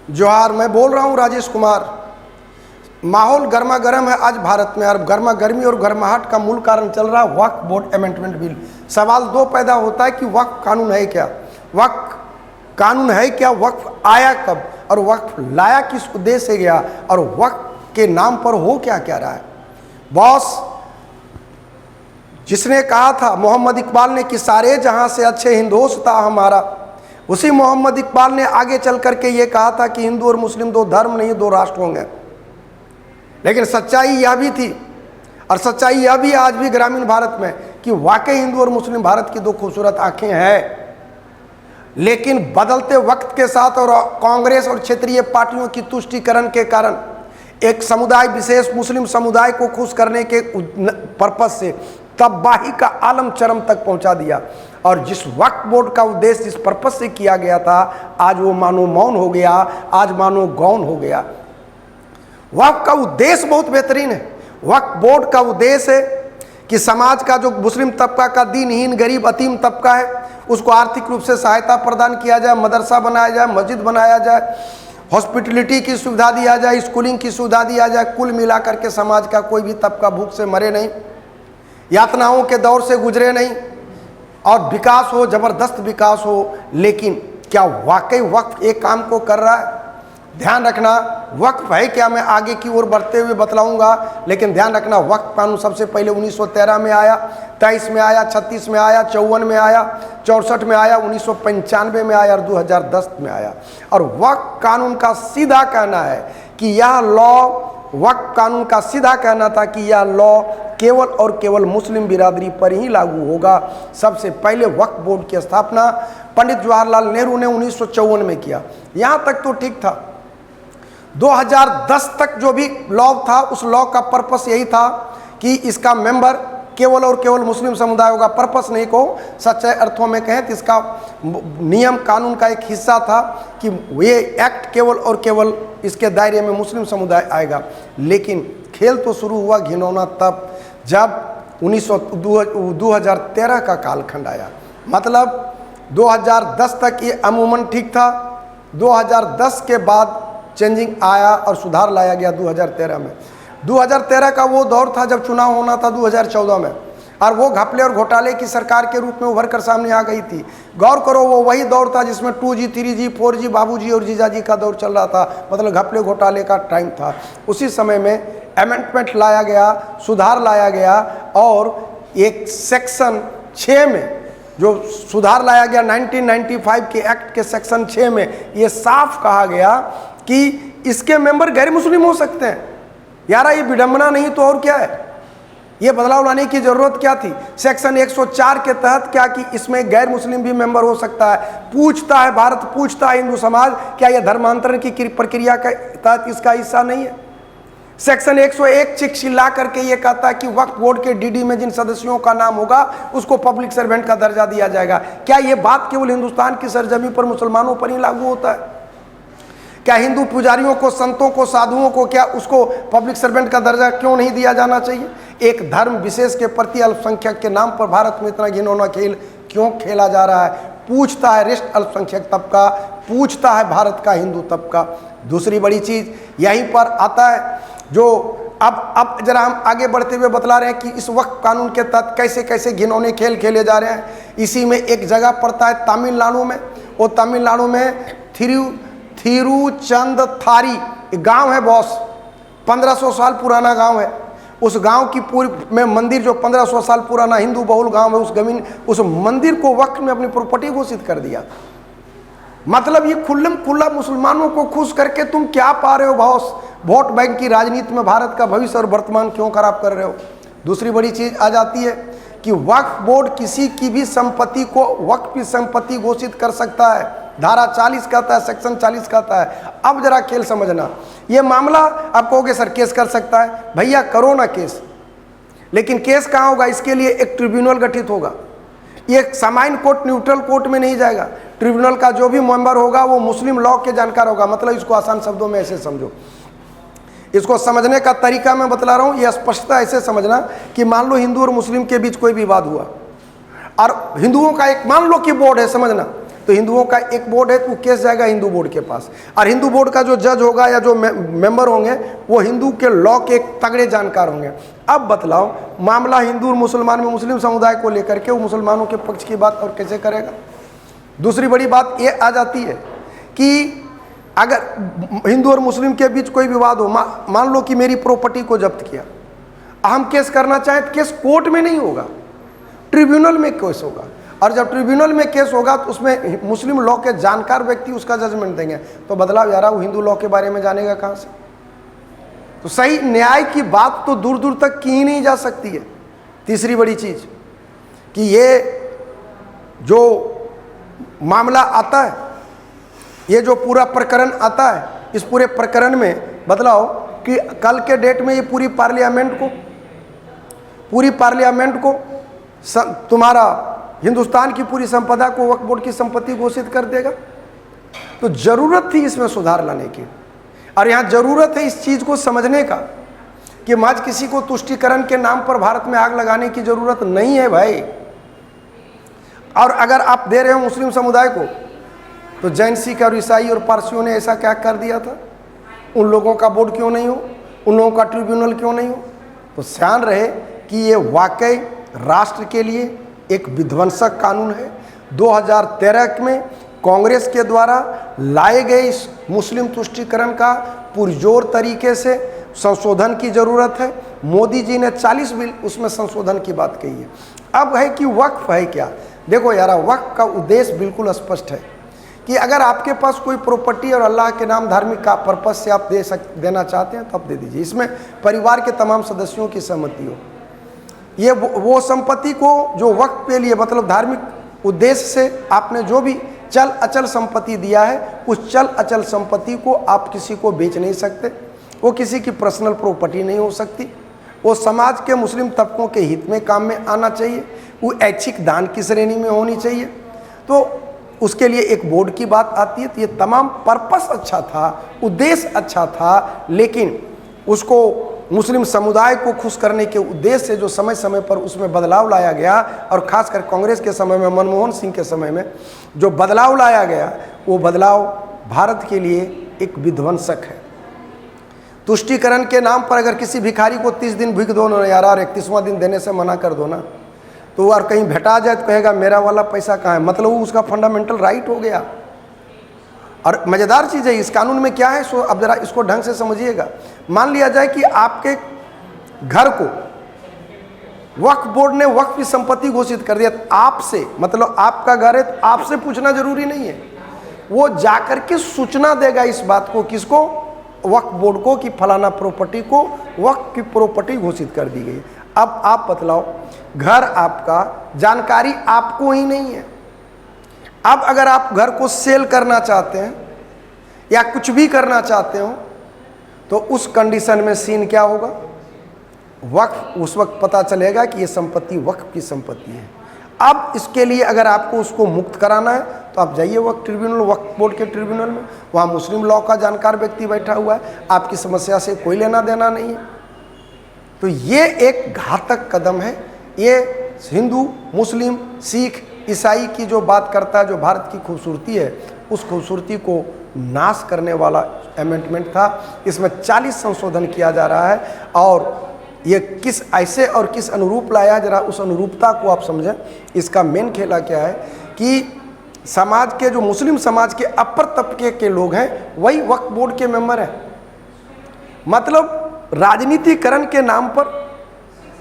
जोहार, मैं बोल रहा हूँ राजेश कुमार। माहौल गर्मा गर्म है आज भारत में, और गर्मा गर्मी और गर्माहट का मूल कारण चल रहा है वक्फ बोर्ड अमेंडमेंट बिल। सवाल दो पैदा होता है कि वक्फ कानून है क्या, वक्फ कानून है क्या, वक्फ आया कब, और वक्फ लाया किस उद्देश्य से गया, और वक्फ के नाम पर हो क्या क्या रहा है। बॉस, जिसने कहा था मोहम्मद इकबाल ने कि सारे जहां से अच्छे हिंदोस्त था हमारा, उसी मोहम्मद इकबाल ने आगे चल करके ये कहा था कि हिंदू और मुस्लिम दो धर्म नहीं दो राष्ट्र होंगे। लेकिन सच्चाई यह भी थी, और सच्चाई यह भी आज भी ग्रामीण भारत में, कि वाकई हिंदू और मुस्लिम भारत की दो खूबसूरत आंखें हैं। लेकिन बदलते वक्त के साथ और कांग्रेस और क्षेत्रीय पार्टियों की तुष्टीकरण के कारण एक समुदाय विशेष मुस्लिम समुदाय को खुश करने के पर्पज से तबाही का आलम चरम तक पहुंचा दिया। और जिस वक्फ बोर्ड का उद्देश्य जिस पर्पज से किया गया था, आज वो मानो मौन हो गया, आज मानो गौन हो गया। वक्फ का उद्देश्य बहुत बेहतरीन है। वक्फ बोर्ड का उद्देश्य है कि समाज का जो मुस्लिम तबका का दीनहीन गरीब अतीम तबका है, उसको आर्थिक रूप से सहायता प्रदान किया जाए, मदरसा बनाया जाए, मस्जिद बनाया जाए, हॉस्पिटलिटी की सुविधा दिया जाए, स्कूलिंग की सुविधा दिया जाए। कुल मिलाकर के समाज का कोई भी तबका भूख से मरे नहीं, यातनाओं के दौर से गुजरे नहीं, और विकास हो, जबरदस्त विकास हो। लेकिन क्या वाकई वक्फ एक काम को कर रहा है? ध्यान रखना, वक्फ है क्या मैं आगे की ओर बढ़ते हुए बतलाऊंगा। लेकिन ध्यान रखना, वक्फ कानून सबसे पहले 1913 में आया, 23 में आया, 36 में आया, 54 में आया, 64 में आया, 1995 में आया और 2010 में आया। और वक्फ कानून का सीधा कहना है कि यह लॉ, वक्फ कानून का सीधा कहना था कि यह लॉ केवल और केवल मुस्लिम बिरादरी पर ही लागू होगा। सबसे पहले वक्फ बोर्ड की स्थापना पंडित जवाहरलाल नेहरू ने 1954 में किया। यहाँ तक तो ठीक था। 2010 तक जो भी लॉ था, उस लॉ का पर्पस यही था कि इसका मेंबर केवल और केवल मुस्लिम समुदाय होगा। पर्पस नहीं को सच्चे अर्थों में कहें तो इसका नियम कानून का एक हिस्सा था कि ये एक्ट केवल और केवल इसके दायरे में मुस्लिम समुदाय आएगा। लेकिन खेल तो शुरू हुआ घिनौना तब जब 2013 का कालखंड आया। मतलब 2010 तक ये अमूमन ठीक था, 2010 के बाद चेंजिंग आया और सुधार लाया गया 2013 में। 2013 का वो दौर था जब चुनाव होना था 2014 में, और वो घपले और घोटाले की सरकार के रूप में उभर कर सामने आ गई थी। गौर करो, वो वही दौर था जिसमें 2G 3G 4G बाबूजी और जीजाजी का दौर चल रहा था, मतलब घपले घोटाले का टाइम था। उसी समय में अमेंडमेंट लाया गया, सुधार लाया गया, और एक सेक्शन 6 में जो सुधार लाया गया 1995 के एक्ट के सेक्शन 6 में ये साफ कहा गया कि इसके मेंबर गैर मुस्लिम हो सकते हैं। यारा, ये विडंबना नहीं तो और क्या है? ये बदलाव लाने की जरूरत क्या थी? सेक्शन 104 के तहत क्या कि इसमें गैर मुस्लिम भी मेंबर हो सकता है? पूछता है भारत, पूछता है हिंदू समाज, क्या यह धर्मांतरण की प्रक्रिया के तहत इसका हिस्सा नहीं है? सेक्शन 101 चिल्ला करके ये कहता है कि वक्फ बोर्ड के डीडी में जिन सदस्यों का नाम होगा उसको पब्लिक सर्वेंट का दर्जा दिया जाएगा। क्या ये बात केवल हिंदुस्तान की सरजमी पर मुसलमानों पर ही लागू होता है? क्या हिंदू पुजारियों को, संतों को, साधुओं को, क्या उसको पब्लिक सर्वेंट का दर्जा क्यों नहीं दिया जाना चाहिए? एक धर्म विशेष के प्रति अल्पसंख्यक के नाम पर भारत में इतना घिनौना खेल क्यों खेला जा रहा है? पूछता है रेस्ट अल्पसंख्यक तबका, पूछता है भारत का हिंदू तबका। दूसरी बड़ी चीज यहीं पर आता है, जो अब जरा हम आगे बढ़ते हुए बतला रहे हैं कि इस वक्फ कानून के तहत कैसे कैसे घिनौने खेल खेले जा रहे हैं। इसी में एक जगह पड़ता है तमिलनाडु में। वो तमिलनाडु में थिरुचंदथारी गांव है बॉस, 1500 साल पुराना गांव है। उस गांव की पूरी में मंदिर, जो 1500 साल पुराना हिंदू बहुल गांव है, उस मंदिर को वक्फ में अपनी प्रॉपर्टी घोषित कर दिया। मतलब ये खुल्लम खुल्ला मुसलमानों को खुश करके तुम क्या पा रहे हो बॉस? वोट बैंक की राजनीति में भारत का भविष्य और वर्तमान क्यों खराब कर रहे हो? दूसरी बड़ी चीज आ जाती है कि वक्फ बोर्ड किसी की भी संपत्ति को वक्फ की संपत्ति घोषित कर सकता है। धारा 40 कहता है, सेक्शन 40 कहता है। अब जरा खेल समझना, ये मामला आप कहोगे सर केस कर सकता है, भैया करो ना केस, लेकिन केस कहाँ होगा? इसके लिए एक ट्रिब्यूनल गठित होगा। ये सामान्य कोर्ट, न्यूट्रल कोर्ट में नहीं जाएगा। ट्रिब्यूनल का जो भी मेंबर होगा वो मुस्लिम लॉ के जानकार होगा। मतलब इसको आसान शब्दों में ऐसे समझो, इसको समझने का तरीका मैं बतला रहा हूँ। ये स्पष्टता ऐसे समझना कि मान लो हिंदू और मुस्लिम के बीच कोई विवाद हुआ, और हिंदुओं का एक मान लो कि बोर्ड है, समझना, तो हिंदुओं का एक बोर्ड है तो वो केस जाएगा हिंदू बोर्ड के पास, और हिंदू बोर्ड का जो जज होगा या जो मेंबर होंगे वो हिंदू के लॉ के एक तगड़े जानकार होंगे। अब बतलाओ, मामला हिंदू और मुसलमान में मुस्लिम समुदाय को लेकर के वो मुसलमानों के पक्ष की बात और कैसे करेगा। दूसरी बड़ी बात ये आ जाती है कि अगर हिंदू और मुस्लिम के बीच कोई विवाद हो, मान लो कि मेरी प्रॉपर्टी को जब्त किया, हम केस करना चाहें तो केस कोर्ट में नहीं होगा, ट्रिब्यूनल में केस होगा, और जब ट्रिब्यूनल में केस होगा तो उसमें मुस्लिम लॉ के जानकार व्यक्ति उसका जजमेंट देंगे। तो बदलाव यार वो हिंदू लॉ के बारे में जानेगा कहाँ से। तो सही न्याय की बात तो दूर दूर तक की ही नहीं जा सकती है। तीसरी बड़ी चीज़ कि ये जो मामला आता है, ये जो पूरा प्रकरण आता है, इस पूरे प्रकरण में बदलाव कि कल के डेट में ये पूरी पार्लियामेंट को तुम्हारा हिंदुस्तान की पूरी संपदा को वक्फ बोर्ड की संपत्ति घोषित कर देगा। तो जरूरत थी इसमें सुधार लाने की, और यहाँ जरूरत है इस चीज़ को समझने का कि महज किसी को तुष्टीकरण के नाम पर भारत में आग लगाने की जरूरत नहीं है भाई। और अगर आप दे रहे हो मुस्लिम समुदाय को, तो जैन, सिख और ईसाई और पारसियों ने ऐसा क्या कर दिया था? उन लोगों का बोर्ड क्यों नहीं हो, उन लोगों का ट्रिब्यूनल क्यों नहीं हो? तो ध्यान रहे कि ये वाकई राष्ट्र के लिए एक विध्वंसक कानून है। 2013 में कांग्रेस के द्वारा लाए गए इस मुस्लिम तुष्टीकरण का पुरजोर तरीके से संशोधन की ज़रूरत है। मोदी जी ने 40 बिल उसमें संशोधन की बात कही है। अब है कि वक्फ है क्या? देखो यार, वक्फ का उद्देश्य बिल्कुल स्पष्ट है कि अगर आपके पास कोई प्रॉपर्टी और अल्लाह के नाम धार्मिक का पर्पज से आप देना चाहते हैं तो आप दे दीजिए। इसमें परिवार के तमाम सदस्यों की सहमति हो। ये वो संपत्ति को जो वक्फ के लिए मतलब धार्मिक उद्देश्य से आपने जो भी चल अचल संपत्ति दिया है, उस चल अचल संपत्ति को आप किसी को बेच नहीं सकते। वो किसी की पर्सनल प्रॉपर्टी नहीं हो सकती। वो समाज के मुस्लिम तबकों के हित में काम में आना चाहिए। वो ऐच्छिक दान की श्रेणी में होनी चाहिए। तो उसके लिए एक बोर्ड की बात आती है। तो ये तमाम पर्पस अच्छा था, उद्देश्य अच्छा था, लेकिन उसको मुस्लिम समुदाय को खुश करने के उद्देश्य से जो समय समय पर उसमें बदलाव लाया गया, और ख़ासकर कांग्रेस के समय में, मनमोहन सिंह के समय में जो बदलाव लाया गया, वो बदलाव भारत के लिए एक विध्वंसक है। तुष्टीकरण के नाम पर अगर किसी भिखारी को 30 दिन भीख दो ना यार, और 31वां दिन देने से मना कर दो ना, तो और कहीं भेटा जाए तो कहेगा मेरा वाला पैसा कहाँ है। मतलब वो उसका फंडामेंटल राइट हो गया। और मज़ेदार चीज़ है इस कानून में क्या है, सो अब जरा इसको ढंग से समझिएगा। मान लिया जाए कि आपके घर को वक्फ बोर्ड ने वक्फ की संपत्ति घोषित कर दिया। आपसे मतलब आपका घर है तो आपसे पूछना जरूरी नहीं है, वो जाकर के सूचना देगा इस बात को, किसको? वक्फ बोर्ड को, कि फलाना प्रॉपर्टी को वक्फ की प्रॉपर्टी घोषित कर दी गई। अब आप बतलाओ, घर आपका, जानकारी आपको ही नहीं है। अब अगर आप घर को सेल करना चाहते हैं या कुछ भी करना चाहते हो, तो उस कंडीशन में सीन क्या होगा? वक्फ उस वक्त पता चलेगा कि ये संपत्ति वक्फ की संपत्ति है। अब इसके लिए अगर आपको उसको मुक्त कराना है तो आप जाइए वक्फ ट्रिब्यूनल, वक्फ बोर्ड के ट्रिब्यूनल में। वहाँ मुस्लिम लॉ का जानकार व्यक्ति बैठा हुआ है, आपकी समस्या से कोई लेना देना नहीं है। तो ये एक घातक कदम है। ये हिंदू, मुस्लिम, सिख, ईसाई की जो बात करता है, जो भारत की खूबसूरती है, उस खूबसूरती को नाश करने वाला अमेंडमेंट था। इसमें 40 संशोधन किया जा रहा है, और ये किस ऐसे और किस अनुरूप लाया, जरा उस अनुरूपता को आप समझें। इसका मेन खेला क्या है कि समाज के जो मुस्लिम समाज के अपर तबके के लोग हैं, वही वक्फ बोर्ड के मेंबर हैं। मतलब राजनीतिकरण के नाम पर,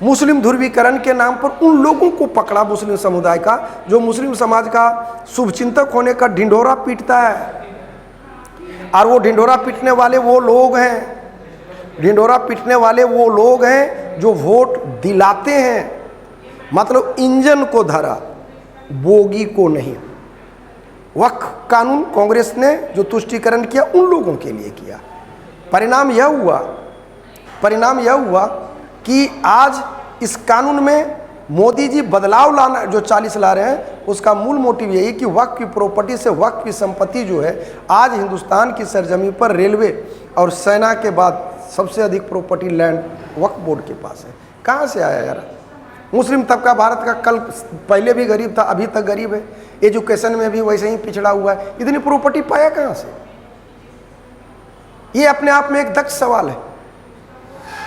मुस्लिम ध्रुवीकरण के नाम पर उन लोगों को पकड़ा मुस्लिम समुदाय का, जो मुस्लिम समाज का शुभचिंतक होने का ढिंढोरा पीटता है। और वो ढिंढोरा पीटने वाले वो लोग हैं, ढिंढोरा पीटने वाले वो लोग हैं जो वोट दिलाते हैं। मतलब इंजन को धरा, बोगी को नहीं। वक्फ कानून कांग्रेस ने जो तुष्टीकरण किया उन लोगों के लिए किया। परिणाम यह हुआ कि आज इस कानून में मोदी जी बदलाव लाना जो 40 ला रहे हैं, उसका मूल मोटिव यही कि वक्फ की प्रॉपर्टी से वक्फ की संपत्ति जो है, आज हिंदुस्तान की सरजमी पर रेलवे और सेना के बाद सबसे अधिक प्रॉपर्टी लैंड वक्फ बोर्ड के पास है। कहाँ से आया यार? मुस्लिम तबका भारत का कल पहले भी गरीब था, अभी तक गरीब है, एजुकेशन में भी वैसे ही पिछड़ा हुआ है। इतनी प्रॉपर्टी पाया कहाँ से? ये अपने आप में एक दक्ष सवाल है।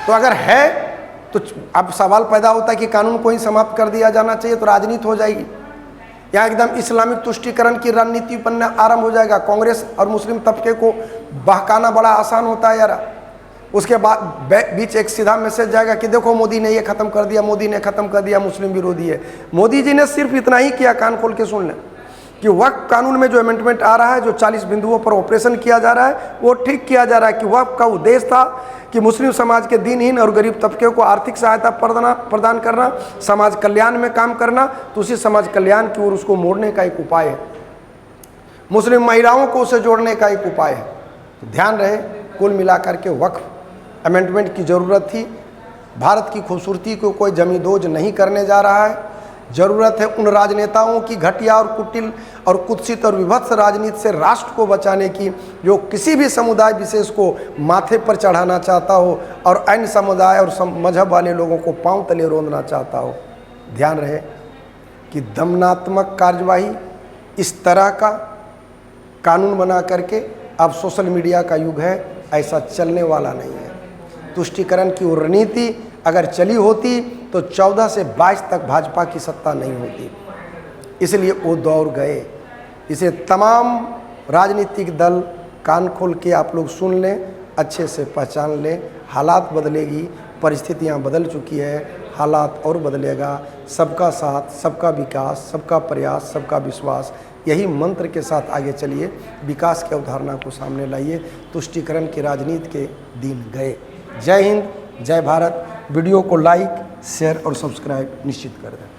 तो अगर है तो अब सवाल पैदा होता है कि कानून को ही समाप्त कर दिया जाना चाहिए, तो राजनीति हो जाएगी। यहाँ एकदम इस्लामिक तुष्टीकरण की रणनीति बनना आरंभ हो जाएगा। कांग्रेस और मुस्लिम तबके को बहकाना बड़ा आसान होता है यार। उसके बाद बीच एक सीधा मैसेज जाएगा कि देखो मोदी ने ये खत्म कर दिया, मोदी ने खत्म कर दिया, मुस्लिम विरोधी है। मोदी जी ने सिर्फ इतना ही किया, कान खोल के सुन लें, कि वक्फ कानून में जो अमेंडमेंट आ रहा है, जो 40 बिंदुओं पर ऑपरेशन किया जा रहा है, वो ठीक किया जा रहा है। कि वक्फ का उद्देश्य था कि मुस्लिम समाज के दीनहीन और गरीब तबके को आर्थिक सहायता प्रदान करना, समाज कल्याण में काम करना, तो उसी समाज कल्याण की ओर उसको मोड़ने का एक उपाय है। मुस्लिम महिलाओं को उसे जोड़ने का एक उपाय है। तो ध्यान रहे, कुल मिलाकर के वक्फ अमेंडमेंट की ज़रूरत थी। भारत की खूबसूरती को कोई जमींदोज नहीं करने जा रहा है। ज़रूरत है उन राजनेताओं की घटिया और कुटिल और कुत्सित और विभत्स राजनीति से राष्ट्र को बचाने की, जो किसी भी समुदाय विशेष को माथे पर चढ़ाना चाहता हो और अन्य समुदाय और मजहब वाले लोगों को पांव तले रोंदना चाहता हो। ध्यान रहे कि दमनात्मक कार्यवाही, इस तरह का कानून बना करके, अब सोशल मीडिया का युग है, ऐसा चलने वाला नहीं है। तुष्टीकरण की रणनीति अगर चली होती तो 14 से 22 तक भाजपा की सत्ता नहीं होती। इसलिए वो दौर गए। इसे तमाम राजनीतिक दल कान खोल के आप लोग सुन लें, अच्छे से पहचान लें। हालात बदलेगी, परिस्थितियां बदल चुकी है, हालात और बदलेगा। सबका साथ, सबका विकास, सबका प्रयास, सबका विश्वास, यही मंत्र के साथ आगे चलिए। विकास की अवधारणा को सामने लाइए। तुष्टीकरण की राजनीति के दिन गए। जय हिंद, जय भारत। वीडियो को लाइक, शेयर और सब्सक्राइब निश्चित कर दें।